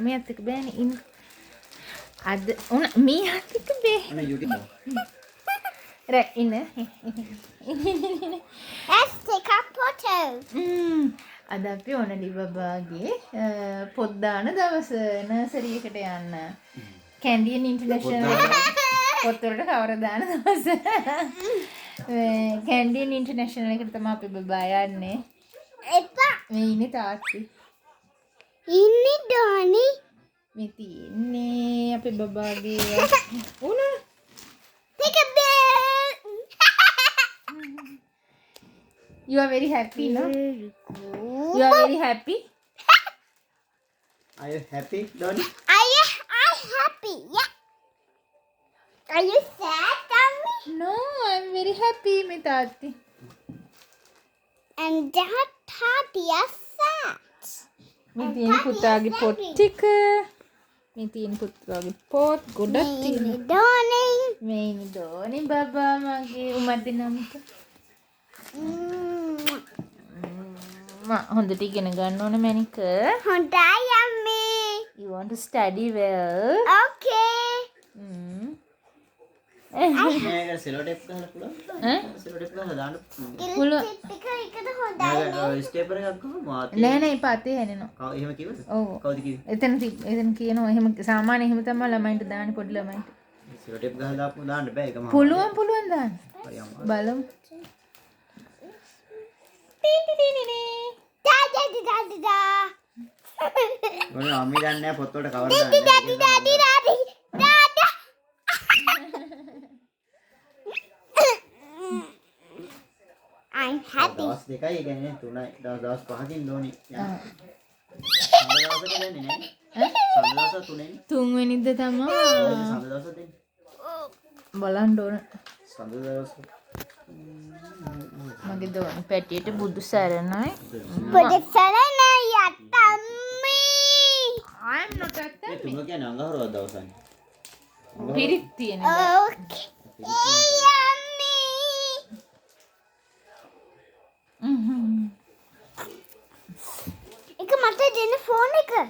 මේ අත් එක බෑනේ ඉන්න. අද උන මේ අත් එක බෑ. අනේ YouTube. රෑ ඉන්න. Let's take a photo. අද අපි ඔනලි බබාගේ පොත් දාන දවස නර්සරි එකට යන්න. කැන්ඩියන් ඉන්ටර්නැෂනල් පොත් වලට කවර දාන දවස. කැන්ඩියන් ඉන්ටර්නැෂනල් එකට තමයි අපි බබා යන්නේ. එපා. මේ ඉන්නේ තාත්ති. ඉන්නේ ඩෝනි. මේ තියන්නේ අපේ බබාගේ උන. Take a bit. You are very happy, no? You are very happy? Are you happy, Donnie? Are you happy? Yeah. Are you sad, Tommy? No, I'm very happy, මේ තාත්ති. And that Tati is sad. මේ තියෙන පුතාගේ පොත් ටික. මේ තියෙන පුතාගේ පොත් ගොඩක් Maybe තියෙනවා. Donny. මේ ඉන්නේ දෝනි බබා මගේ උමද්ද නමක. හොඳට ඉගෙන ගන්න ඕන මැනික. හොඳයි යම්මි. You want to study well? Okay. මේක සෙලෝ ටේප් ගහලා පුළුවන්. සෙලෝ ටේප් ගහලා දාන්න පුළුවන්. ටික එකද හොඳයි. නෑ ස්ටේපර් එකක් ගහමු මාත්. නෑ නෑ පාතේ හැනෙනවා. එහෙම කිව්වද? ඔව්. කවුද කිව්වේ? එතන කියනවා එහෙම සාමාන්‍ය එහෙම තමයි ළමයින්ට දාන්නේ පොඩි ළමයින්ට. සෙලෝ ටේප් ගහලා දාපු දාන්න බෑ ඒක මම. පුළුවන් දාන්න. බලමු. Da. මොනවා අම්මි දන්නේ නැහැ පොත් වලට කවර Daddy. Dada. I'm happy. දවස් දෙකයි ඒ කියන්නේ තුනයි දවස් පහකින් දෝනි. සඳ දවසක දෙන්නේ නේ. සඳ දවස් තුනෙන්. තුන්වෙනිද තමයි සඳ දවස් දෙන්නේ. බලන්න ඕන. සඳ දවස්. මගේ දෝනි පැටියට බුදු සරණයි. Put it sana yatami. I'm not at ඒ තුන කියන්නේ අඟහරුවා දවසනේ. පිරිත් තියෙන. Okay. Yummy. එක මට දෙන්න ෆෝන් එක.